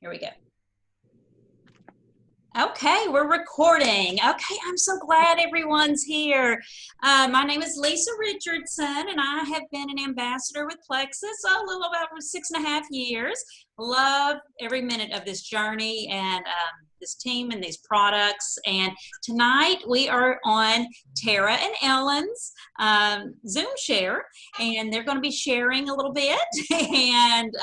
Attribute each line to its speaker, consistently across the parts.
Speaker 1: Here we go. Okay, we're recording. Okay, I'm so glad everyone's here. My name is Lisa Richardson, and I have been an ambassador with Plexus a little about 6.5 years. Love every minute of this journey and this team and these products. And tonight we are on Tara and Ellen's Zoom share, and they're going to be sharing a little bit, and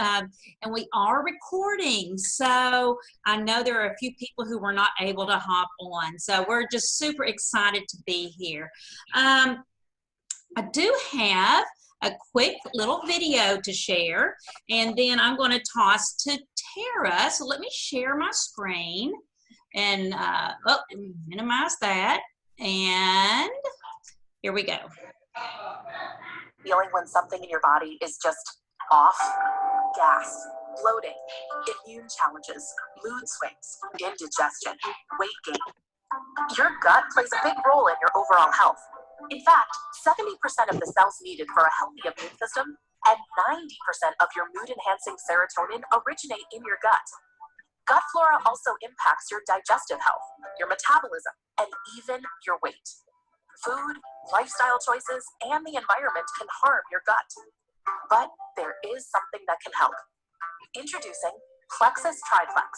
Speaker 1: we are recording. So I know there are a few people who were not able to hop on, so we're just super excited to be here. I do have a quick little video to share, and then I'm going to toss to Tara. So let me share my screen and minimize that, and here we go.
Speaker 2: Feeling when something in your body is just off? Gas, bloating, immune challenges, mood swings, indigestion, weight gain. Your gut plays a big role in your overall health. In fact, 70% of the cells needed for a healthy immune system and 90% of your mood-enhancing serotonin originate in your gut. Gut flora also impacts your digestive health, your metabolism, and even your weight. Food, lifestyle choices, and the environment can harm your gut. But there is something that can help. Introducing Plexus Triplex.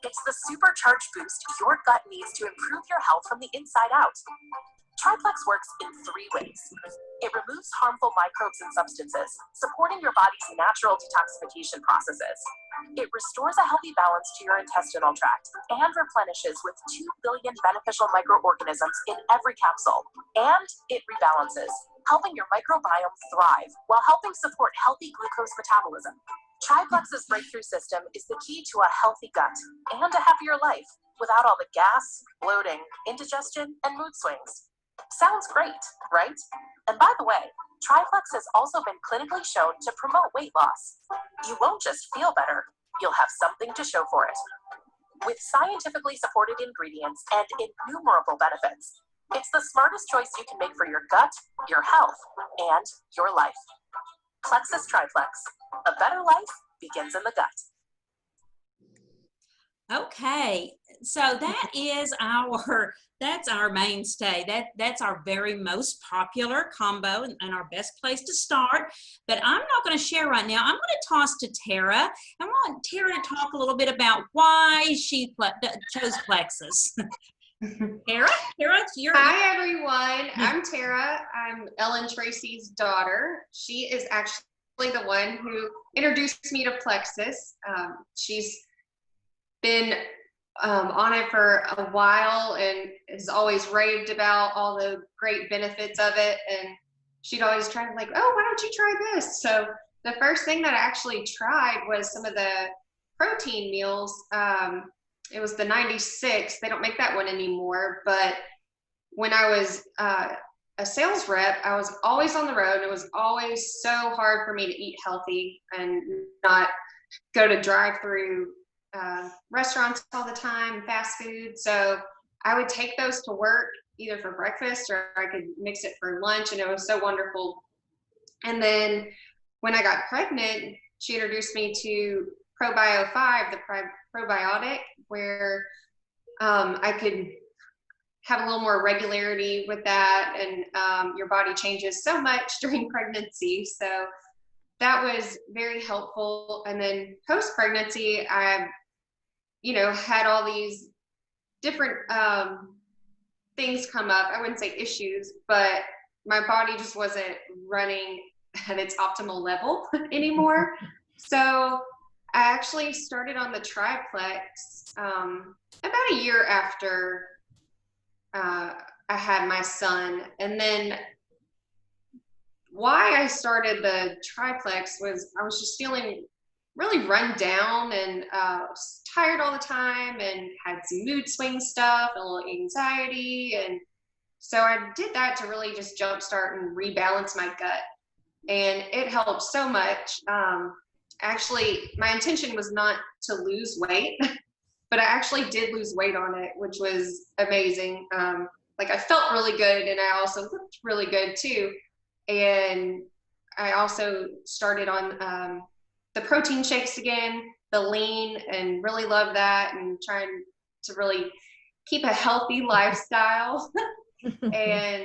Speaker 2: It's the supercharged boost your gut needs to improve your health from the inside out. Triplex works in 3 ways. It removes harmful microbes and substances, supporting your body's natural detoxification processes. It restores a healthy balance to your intestinal tract and replenishes with 2 billion beneficial microorganisms in every capsule. And it rebalances, helping your microbiome thrive while helping support healthy glucose metabolism. Triplex's breakthrough system is the key to a healthy gut and a happier life without all the gas, bloating, indigestion, and mood swings. Sounds great, right? And by the way, Triplex has also been clinically shown to promote weight loss. You won't just feel better, you'll have something to show for it. With scientifically supported ingredients and innumerable benefits, it's the smartest choice you can make for your gut, your health, and your life. Plexus Triplex. A better life begins in the gut.
Speaker 1: Okay, so that's our mainstay. That's our very most popular combo and our best place to start. But I'm not going to share right now. I'm going to toss to Tara. I want Tara to talk a little bit about why she chose Plexus. Tara,
Speaker 3: Hi everyone. I'm Tara. I'm Ellen Tracy's daughter. She is actually the one who introduced me to Plexus. She's been on it for a while and has always raved about all the great benefits of it, and she'd always try to oh, why don't you try this? So the first thing that I actually tried was some of the protein meals. It was the 96. They don't make that one anymore, but when I was a sales rep, I was always on the road, and it was always so hard for me to eat healthy and not go to drive-through restaurants all the time, fast food. So I would take those to work either for breakfast or I could mix it for lunch, and it was so wonderful. And then when I got pregnant, she introduced me to Probio 5, the probiotic, where I could have a little more regularity with that, and your body changes so much during pregnancy. So that was very helpful. And then post-pregnancy, I had all these different things come up. I wouldn't say issues, but my body just wasn't running at its optimal level anymore. So I actually started on the Triplex about a year after I had my son. And then why I started the Triplex was I was just feeling really run down and was tired all the time and had some mood swing stuff, a little anxiety. And so I did that to really just jumpstart and rebalance my gut. And it helped so much. Actually, my intention was not to lose weight, but I actually did lose weight on it, which was amazing. I felt really good, and I also looked really good too. And I also started on the protein shakes again, the lean and really love that, and trying to really keep a healthy lifestyle and,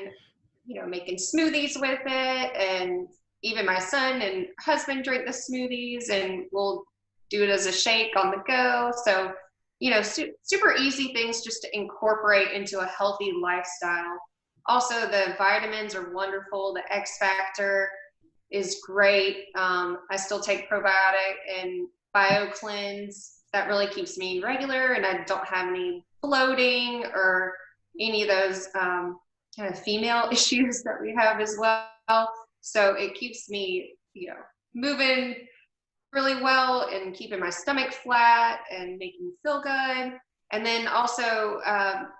Speaker 3: you know, making smoothies with it. And even my son and husband drink the smoothies, and we'll do it as a shake on the go. So, you know, super easy things just to incorporate into a healthy lifestyle. Also, the vitamins are wonderful. The X Factor is great. I still take probiotic and BioCleanse. That really keeps me regular, and I don't have any bloating or any of those kind of female issues that we have as well. So it keeps me, you know, moving really well and keeping my stomach flat and making me feel good. And then also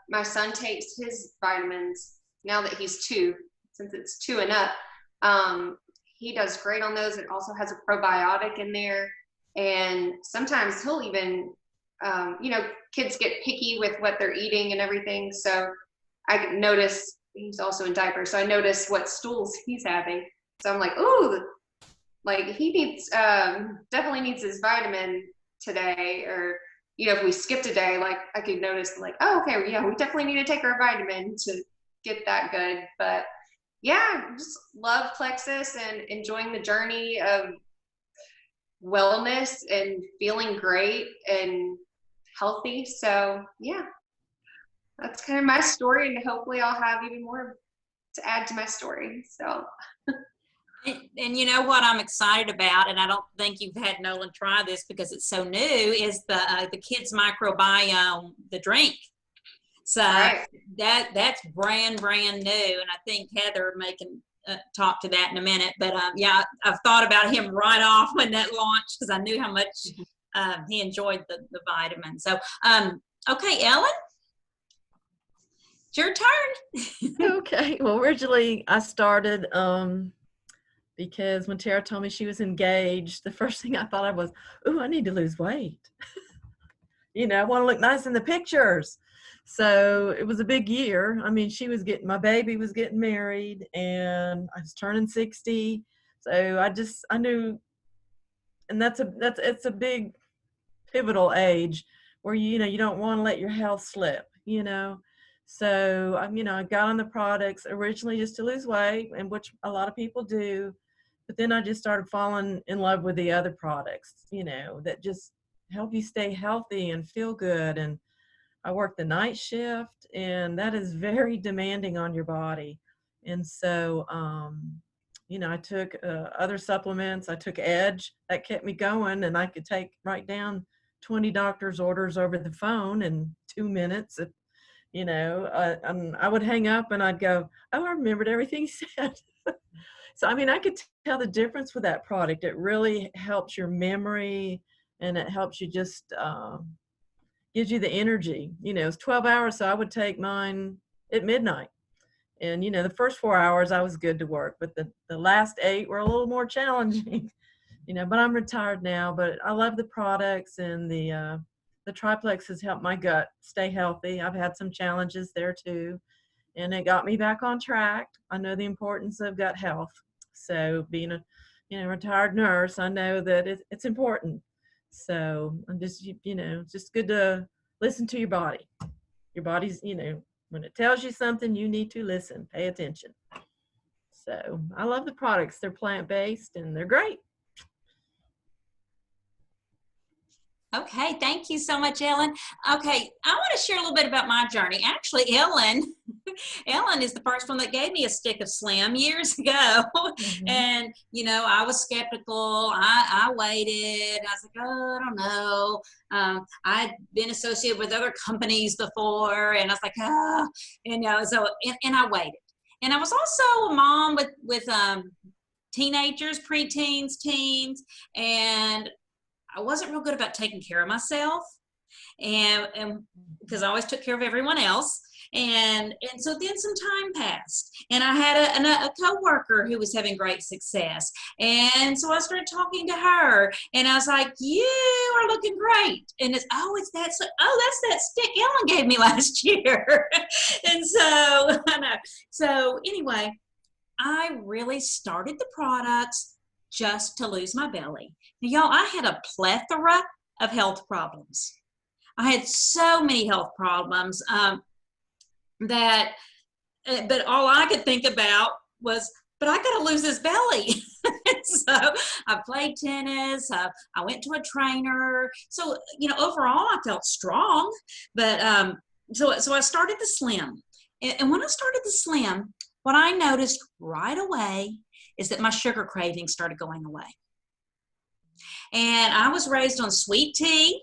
Speaker 3: my son takes his vitamins now that he's 2, since it's 2 and up. He does great on those. It also has a probiotic in there. And sometimes he'll even, you know, kids get picky with what they're eating and everything. So I notice, he's also in diapers, so I notice what stools he's having. So I'm like, ooh, like he needs, definitely needs his vitamin today. Or, you know, if we skipped a day, like I could notice like, oh, okay, yeah, we definitely need to take our vitamin to get that good. But yeah, just love Plexus and enjoying the journey of wellness and feeling great and healthy. So yeah, that's kind of my story, and hopefully I'll have even more to add to my story. So
Speaker 1: and you know what I'm excited about, and I don't think you've had Nolan try this because it's so new, is the kids microbiome, the drink. So
Speaker 3: right.
Speaker 1: that's brand new, and I think Heather can talk to that in a minute. But yeah, I've thought about him right off when that launched because I knew how much he enjoyed the vitamins. So okay, Ellen, it's your turn.
Speaker 4: Okay. Well, originally I started because when Tara told me she was engaged, the first thing I thought of was, "Ooh, I need to lose weight." You know, I want to look nice in the pictures. So it was a big year. I mean, my baby was getting married, and I was turning 60. So I knew, and it's a big pivotal age where you don't want to let your health slip, you know. So I got on the products originally just to lose weight, and which a lot of people do, but then I just started falling in love with the other products, that just help you stay healthy and feel good. And I work the night shift, and that is very demanding on your body. And so I took other supplements. I took Edge. That kept me going, and I could write down 20 doctor's orders over the phone in 2 minutes. And I would hang up and I'd go, "Oh, I remembered everything he said." So, I could tell the difference with that product. It really helps your memory, and it helps you just gives you the energy. It's 12 hours, so I would take mine at midnight. And, the first 4 hours I was good to work, but the last 8 were a little more challenging, but I'm retired now. But I love the products, and the triplex has helped my gut stay healthy. I've had some challenges there too, and it got me back on track. I know the importance of gut health. So being a retired nurse, I know that it's important. So I'm just, it's just good to listen to your body. Your body's, when it tells you something, you need to listen, pay attention. So I love the products. They're plant-based and they're great.
Speaker 1: Okay, thank you so much, Ellen. Okay, I want to share a little bit about my journey. Actually, Ellen is the first one that gave me a stick of Slim years ago. Mm-hmm. And, I was skeptical. I waited. I was like, oh, I don't know. I'd been associated with other companies before, and I was like, and I waited. And I was also a mom with teenagers, preteens, teens, and I wasn't real good about taking care of myself, and because I always took care of everyone else. And so then some time passed, and I had a coworker who was having great success. And so I started talking to her, and I was like, "You are looking great." And that's that stick Ellen gave me last year. And so anyway, I really started the products just to lose my belly. Now, y'all, I had a plethora of health problems. I had so many health problems that, but all I could think about was, but I got to lose this belly. So I played tennis. I went to a trainer. So, overall I felt strong, but so I started the Slim. And when I started the Slim, what I noticed right away is that my sugar cravings started going away. And I was raised on sweet tea,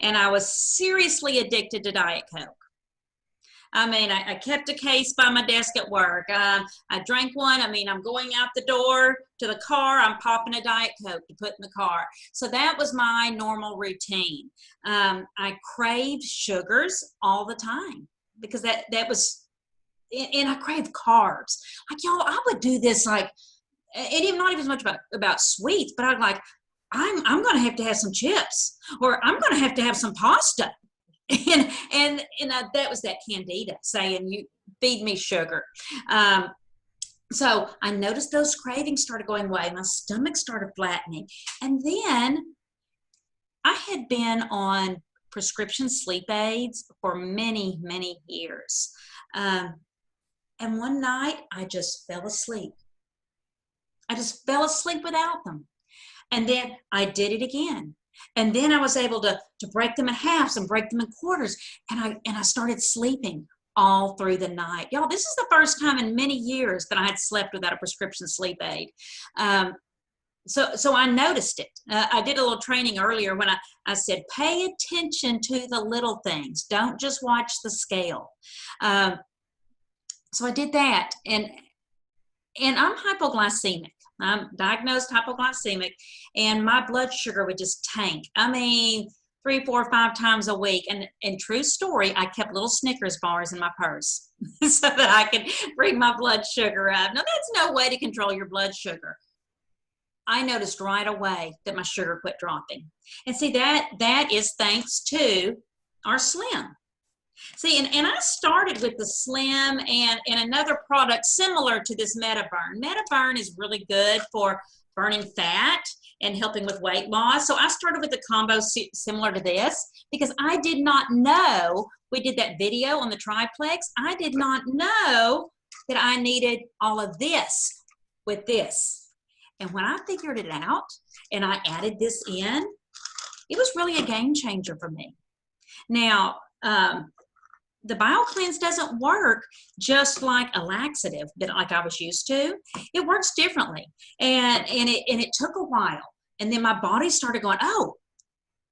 Speaker 1: and I was seriously addicted to Diet Coke. I mean, I kept a case by my desk at work. I drank one. I mean, I'm going out the door to the car. I'm popping a Diet Coke to put in the car. So that was my normal routine. I craved sugars all the time because that was, and I craved carbs. Like, y'all, I would do this like, and even not even as much about sweets, but I'm like, I'm going to have some chips, or I'm going to have some pasta. And that was that candida saying, you feed me sugar. So I noticed those cravings started going away. My stomach started flattening. And then I had been on prescription sleep aids for many, many years. And one night I just fell asleep. I just fell asleep without them. And then I did it again. And then I was able to break them in halves and break them in quarters. And I started sleeping all through the night. Y'all, this is the first time in many years that I had slept without a prescription sleep aid. So I noticed it. I did a little training earlier when I said, pay attention to the little things. Don't just watch the scale. So I did that. And I'm hypoglycemic. I'm diagnosed hypoglycemic, and my blood sugar would just tank. I mean, 3, 4, 5 times a week. And true story, I kept little Snickers bars in my purse so that I could bring my blood sugar up. Now, that's no way to control your blood sugar. I noticed right away that my sugar quit dropping. And see, that is thanks to our Slim. See, and I started with the Slim and another product similar to this MetaBurn. MetaBurn is really good for burning fat and helping with weight loss. So I started with a combo similar to this because I did not know, we did that video on the triplex, I did not know that I needed all of this with this. And when I figured it out and I added this in, it was really a game changer for me. Now, the BioCleanse doesn't work just like a laxative that like I was used to. It works differently. And it took a while. And then my body started going, oh,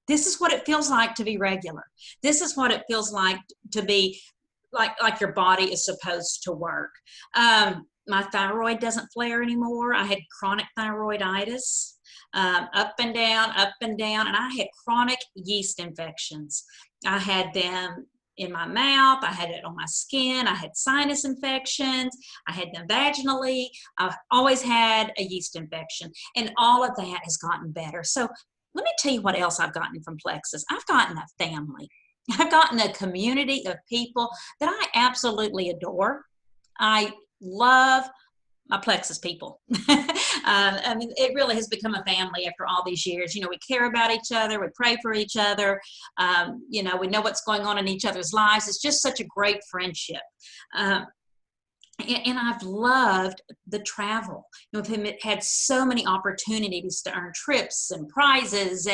Speaker 1: this is what it feels like to be regular. This is what it feels like to be like your body is supposed to work. My thyroid doesn't flare anymore. I had chronic thyroiditis, up and down, and I had chronic yeast infections. I had them in my mouth, I had it on my skin, I had sinus infections, I had them vaginally, I've always had a yeast infection, and all of that has gotten better. So let me tell you what else I've gotten from Plexus. I've gotten a family. I've gotten a community of people that I absolutely adore. I love my Plexus people. I mean, it really has become a family after all these years. We care about each other. We pray for each other. We know what's going on in each other's lives. It's just such a great friendship. And I've loved the travel. We've had so many opportunities to earn trips and prizes.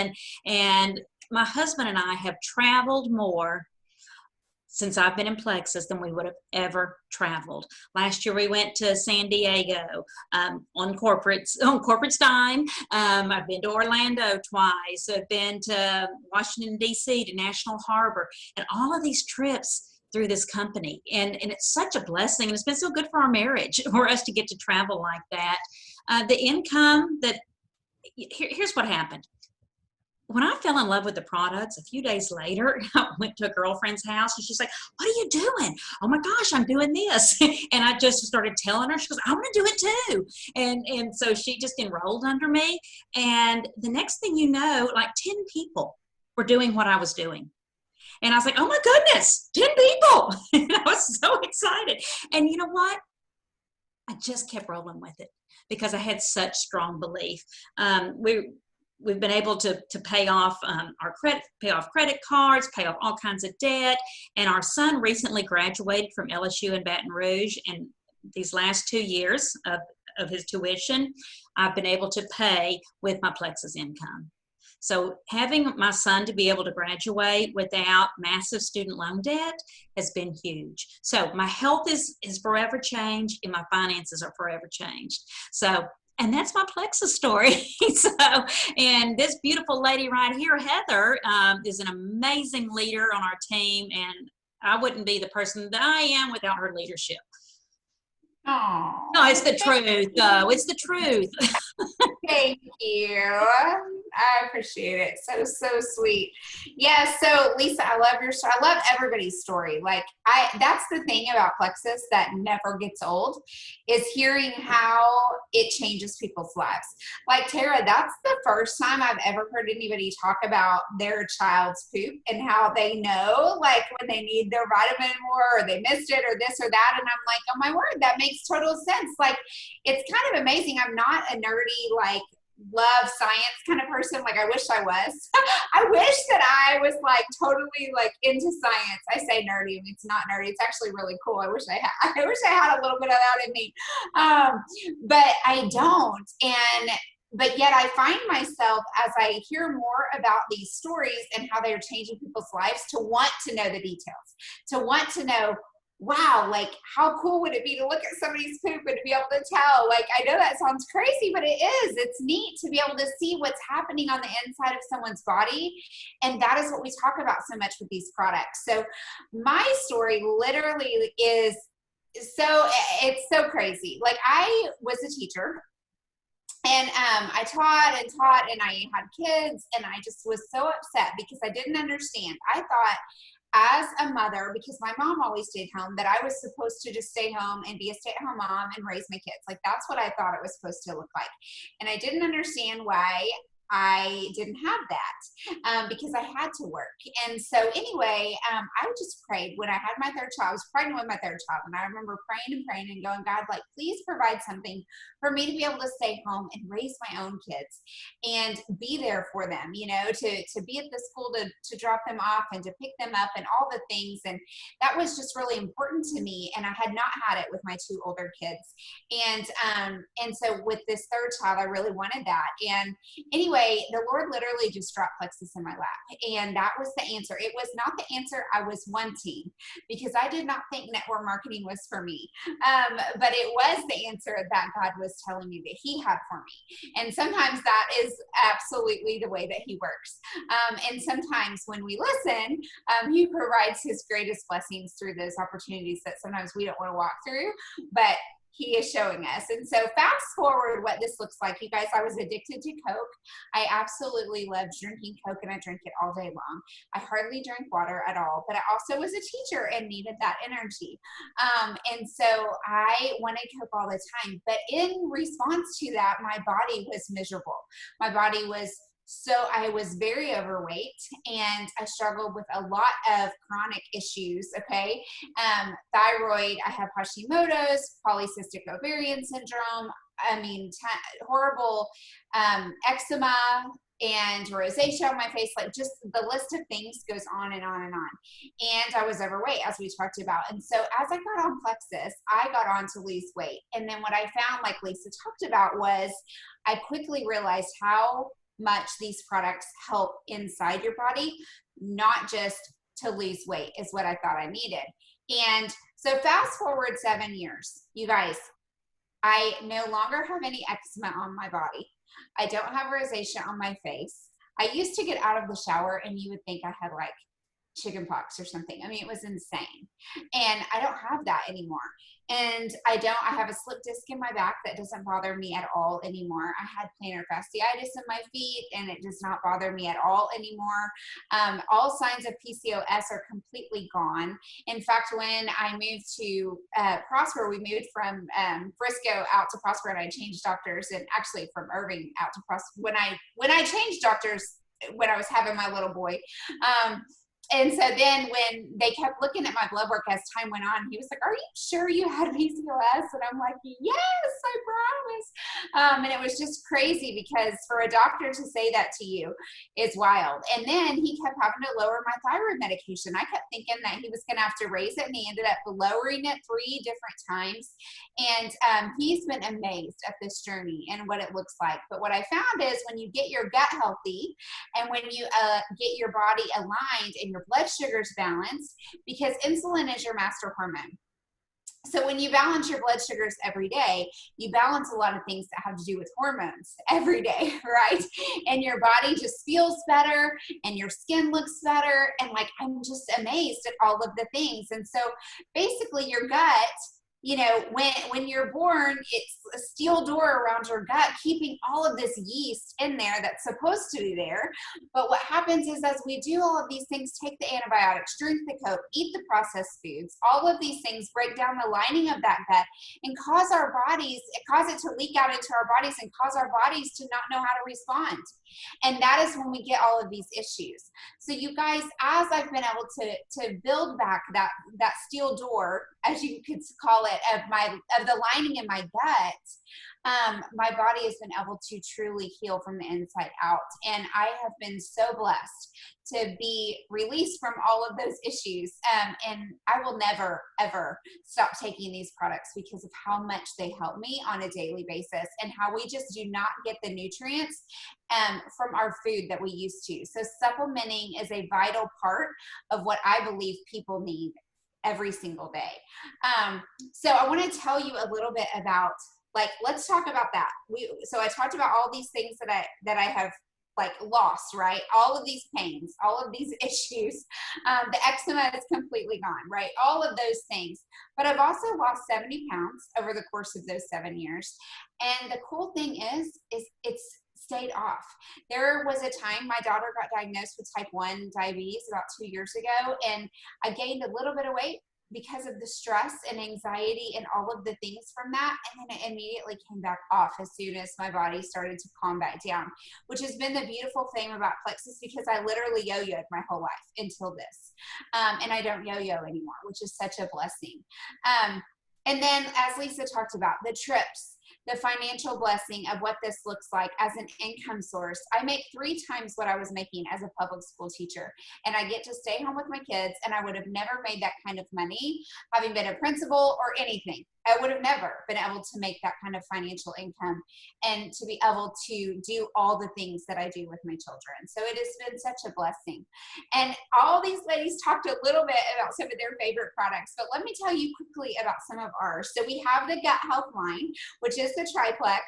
Speaker 1: And my husband and I have traveled more since I've been in Plexus than we would have ever traveled. Last year we went to San Diego on corporate's dime. I've been to Orlando twice. I've been to Washington, D.C., to National Harbor, and all of these trips through this company. And it's such a blessing, and it's been so good for our marriage for us to get to travel like that. The income here's what happened. When I fell in love with the products, a few days later, I went to a girlfriend's house and she's like, what are you doing? Oh my gosh, I'm doing this. And I just started telling her, she goes, I want to do it too. And so she just enrolled under me. And the next thing you know, like 10 people were doing what I was doing. And I was like, oh my goodness, 10 people. And I was so excited. And you know what? I just kept rolling with it because I had such strong belief. we've been able to pay off pay off credit cards, pay off all kinds of debt. And our son recently graduated from LSU in Baton Rouge, and these last 2 years of his tuition, I've been able to pay with my Plexus income. So having my son to be able to graduate without massive student loan debt has been huge. So my health is forever changed, and my finances are forever changed. So, and that's my Plexus story. So, and this beautiful lady right here, Heather, is an amazing leader on our team, and I wouldn't be the person that I am without her leadership.
Speaker 5: Oh,
Speaker 1: No, it's the truth, though. It's the truth.
Speaker 5: thank you. I appreciate it. So sweet. Yeah. So Lisa, I love your story. I love everybody's story. Like that's the thing about Plexus that never gets old, is hearing how it changes people's lives. Like Tara, that's the first time I've ever heard anybody talk about their child's poop and how they know, like when they need their vitamin more, or they missed it, or this or that. And I'm like, oh my word, that makes total sense. Like, it's kind of amazing. I'm not a nerdy, like, love science kind of person. Like, I wish I was. I wish that I was like totally like into science. I say nerdy. I mean, it's not nerdy. It's actually really cool. I wish I had a little bit of that in me. But I don't. But yet I find myself, as I hear more about these stories and how they're changing people's lives, to want to know the details, to want to know, wow, like how cool would it be to look at somebody's poop and to be able to tell? Like, I know that sounds crazy, but it is. It's neat to be able to see what's happening on the inside of someone's body. And that is what we talk about so much with these products. So my story literally is it's so crazy. Like, I was a teacher. And I taught and I had kids, and I just was so upset because I didn't understand. I thought, as a mother, because my mom always stayed home, that I was supposed to just stay home and be a stay-at-home mom and raise my kids. Like, that's what I thought it was supposed to look like. And I didn't understand why I didn't have that, because I had to work. And so anyway, I just prayed when I had my third child. I was pregnant with my third child, and I remember praying and going, God, like, please provide something for me to be able to stay home and raise my own kids and be there for them, you know, to be at the school to drop them off and to pick them up and all the things. And that was just really important to me. And I had not had it with my two older kids. And so with this third child, I really wanted that. And anyway, the Lord literally just dropped Plexus in my lap. And that was the answer. It was not the answer I was wanting, because I did not think network marketing was for me. But it was the answer that God was telling me that He had for me. And sometimes that is absolutely the way that He works. And sometimes when we listen, He provides His greatest blessings through those opportunities that sometimes we don't want to walk through. But He is showing us. And so fast forward what this looks like. You guys, I was addicted to Coke. I absolutely loved drinking Coke, and I drank it all day long. I hardly drank water at all, but I also was a teacher and needed that energy. And so I wanted Coke all the time. But in response to that, my body was miserable. My body was I was very overweight, and I struggled with a lot of chronic issues, okay? Thyroid, I have Hashimoto's, polycystic ovarian syndrome, I mean, horrible eczema and rosacea on my face. Like, just the list of things goes on and on and on. And I was overweight, as we talked about. And so as I got on Plexus, I got on to lose weight. And then what I found, like Lisa talked about, was I quickly realized how much these products help inside your body, not just to lose weight, is what I thought I needed. And so fast forward 7 years, you guys, I no longer have any eczema on my body. I don't have rosacea on my face. I used to get out of the shower and you would think I had like chicken pox or something. I mean, it was insane. And I don't have that anymore. And I have a slip disc in my back that doesn't bother me at all anymore. I had plantar fasciitis in my feet, and it does not bother me at all anymore. All signs of PCOS are completely gone. In fact, when I moved to Prosper, we moved from Frisco out to Prosper, and I changed doctors, and actually from Irving out to Prosper. When I changed doctors, when I was having my little boy, And so then when they kept looking at my blood work as time went on, he was like, are you sure you had PCOS? And I'm like, yes, I promise. And it was just crazy because for a doctor to say that to you is wild. And then he kept having to lower my thyroid medication. I kept thinking that he was going to have to raise it, and he ended up lowering it 3 different times. And he's been amazed at this journey and what it looks like. But what I found is when you get your gut healthy and when you get your body aligned and your blood sugars balanced, because insulin is your master hormone. So when you balance your blood sugars every day, you balance a lot of things that have to do with hormones every day, right? And your body just feels better and your skin looks better. And like, I'm just amazed at all of the things. And so basically your gut, you know, when you're born, it's a steel door around your gut, keeping all of this yeast in there that's supposed to be there. But what happens is as we do all of these things, take the antibiotics, drink the Coke, eat the processed foods, all of these things break down the lining of that gut and cause our bodies, cause it to leak out into our bodies and cause our bodies to not know how to respond. And that is when we get all of these issues. So you guys, as I've been able to build back that steel door, as you could call it, of the lining in my gut, my body has been able to truly heal from the inside out. And I have been so blessed to be released from all of those issues. And I will never, ever stop taking these products because of how much they help me on a daily basis and how we just do not get the nutrients from our food that we used to. So supplementing is a vital part of what I believe people need every single day. So I want to tell you a little bit about, like, let's talk about that. So I talked about all these things that I have like lost, right? All of these pains, all of these issues. The eczema is completely gone, right? All of those things. But I've also lost 70 pounds over the course of those 7 years. And the cool thing is it's stayed off. There was a time my daughter got diagnosed with type 1 diabetes about 2 years ago, and I gained a little bit of weight because of the stress and anxiety and all of the things from that. And then it immediately came back off as soon as my body started to calm back down, which has been the beautiful thing about Plexus, because I literally yo-yoed my whole life until this. And I don't yo-yo anymore, which is such a blessing. And then as Lisa talked about, the trips, the financial blessing of what this looks like as an income source. I make 3 times what I was making as a public school teacher, and I get to stay home with my kids, and I would have never made that kind of money having been a principal or anything. I would have never been able to make that kind of financial income and to be able to do all the things that I do with my children. So it has been such a blessing. And all these ladies talked a little bit about some of their favorite products, but let me tell you quickly about some of ours. So we have the Gut Health line, which is the triplex,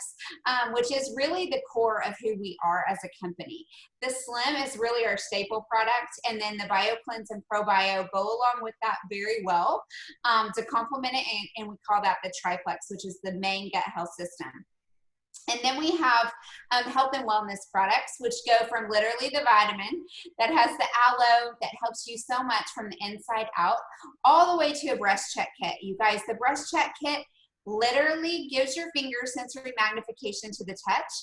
Speaker 5: which is really the core of who we are as a company. The Slim is really our staple product, and then the BioCleanse and ProBio go along with that very well to complement it, and we call that the triplex, which is the main gut health system. And then we have health and wellness products, which go from literally the vitamin that has the aloe that helps you so much from the inside out, all the way to a breast check kit. You guys, the breast check kit literally gives your finger sensory magnification to the touch,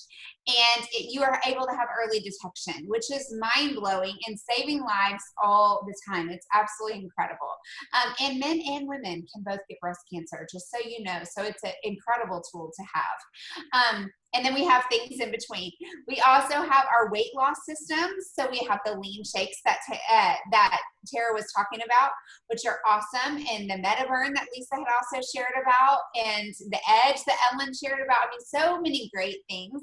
Speaker 5: and you are able to have early detection, which is mind-blowing and saving lives all the time. It's absolutely incredible. And men and women can both get breast cancer, just so you know. So it's an incredible tool to have. And then we have things in between. We also have our weight loss systems. So we have the lean shakes that Tara was talking about, which are awesome. And the MetaBurn that Lisa had also shared about, and the Edge that Ellen shared about. I mean, so many great things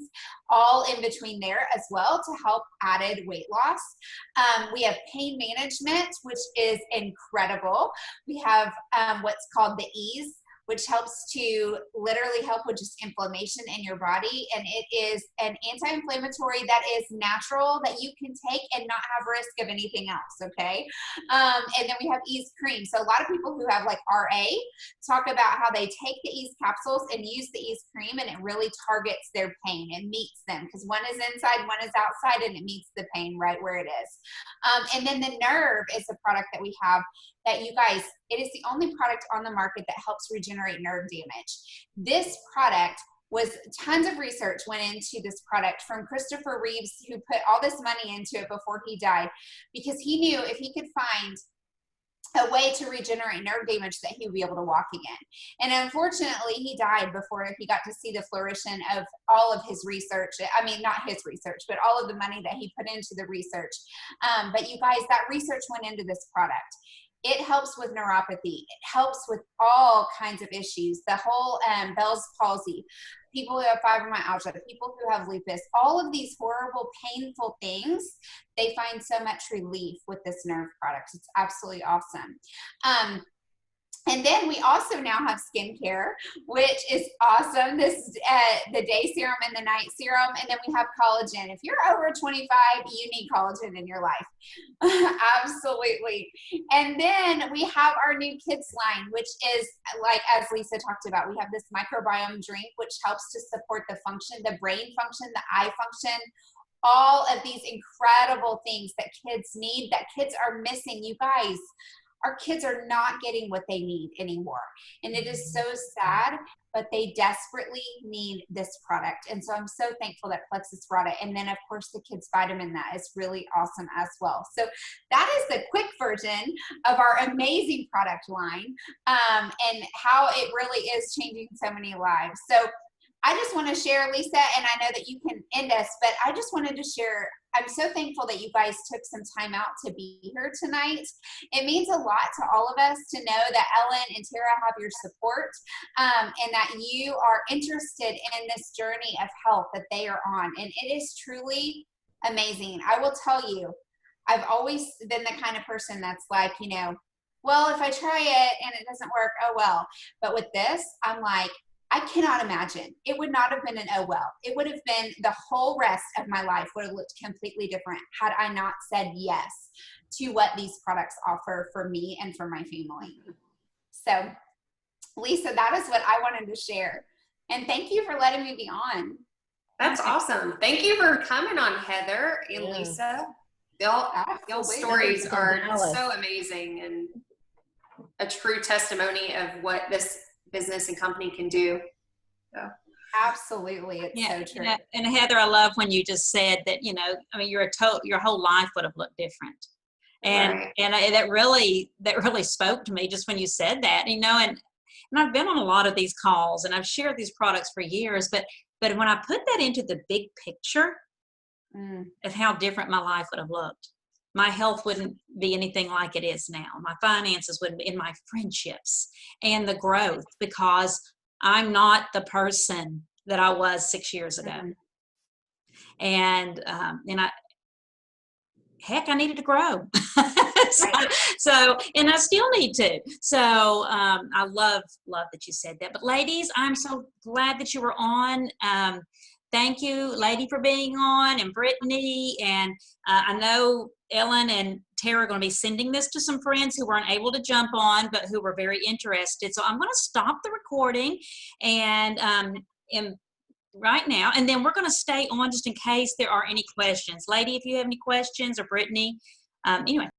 Speaker 5: all in between there as well to help added weight loss. We have pain management, which is incredible. We have what's called the Ease, which helps to literally help with just inflammation in your body. And it is an anti-inflammatory that is natural, that you can take and not have risk of anything else, okay? And then we have Ease Cream. So a lot of people who have like RA talk about how they take the Ease capsules and use the Ease Cream, and it really targets their pain and meets them, because one is inside, one is outside, and it meets the pain right where it is. And then the Nerve is a product that we have that, you guys, it is the only product on the market that helps regenerate nerve damage. This product was tons of research went into this product from Christopher Reeves, who put all this money into it before he died, because he knew if he could find a way to regenerate nerve damage that he would be able to walk again. And unfortunately, he died before he got to see the flourishing of all of his research. I mean, not his research, but all of the money that he put into the research. But you guys, that research went into this product. It helps with neuropathy. It helps with all kinds of issues. The whole Bell's palsy, people who have fibromyalgia, people who have lupus, all of these horrible, painful things, they find so much relief with this nerve product. It's absolutely awesome. And then we also now have skincare, which is awesome. This is the day serum and the night serum. And then we have collagen. If you're over 25, you need collagen in your life. Absolutely. And then we have our new kids line, which is like, as Lisa talked about, we have this microbiome drink, which helps to support the function, the brain function, the eye function, all of these incredible things that kids need, that kids are missing. You guys, our kids are not getting what they need anymore. And it is so sad, but they desperately need this product. And so I'm so thankful that Plexus brought it. And then of course the kids vitamin, that is really awesome as well. So that is the quick version of our amazing product line, and how it really is changing so many lives. So I just want to share, Lisa, and I know that you can end us, but I just wanted to share, I'm so thankful that you guys took some time out to be here tonight. It means a lot to all of us to know that Ellen and Tara have your support, and that you are interested in this journey of health that they are on. And it is truly amazing. I will tell you, I've always been the kind of person that's like, you know, well, if I try it and it doesn't work, oh well. But with this, I'm like, I cannot imagine. It would not have been an oh well. It would have been, the whole rest of my life would have looked completely different had I not said yes to what these products offer for me and for my family. So, Lisa, that is what I wanted to share. And thank you for letting me be on.
Speaker 3: That's awesome. Thank you for coming on, Heather and
Speaker 4: Yeah.
Speaker 3: Lisa. Y'all's stories are so amazing and a true testimony of what this business and company can do. So.
Speaker 5: Absolutely, it's so true.
Speaker 1: And Heather, I love when you just said that, you know, I mean, your whole life would have looked different, and
Speaker 3: Right.
Speaker 1: and that really spoke to me just when you said that, you know, and I've been on a lot of these calls and I've shared these products for years, but when I put that into the big picture of how different my life would have looked, my health wouldn't be anything like it is now. My finances wouldn't be, in my friendships and the growth, because I'm not the person that I was 6 years ago. And I needed to grow. so, and I still need to. So I love that you said that. But ladies, I'm so glad that you were on. Thank you, Lady, for being on, and Brittany. And I know Ellen and Tara are going to be sending this to some friends who weren't able to jump on, but who were very interested. So I'm going to stop the recording and right now, and then we're going to stay on just in case there are any questions. Lady, if you have any questions, or Brittany, anyway.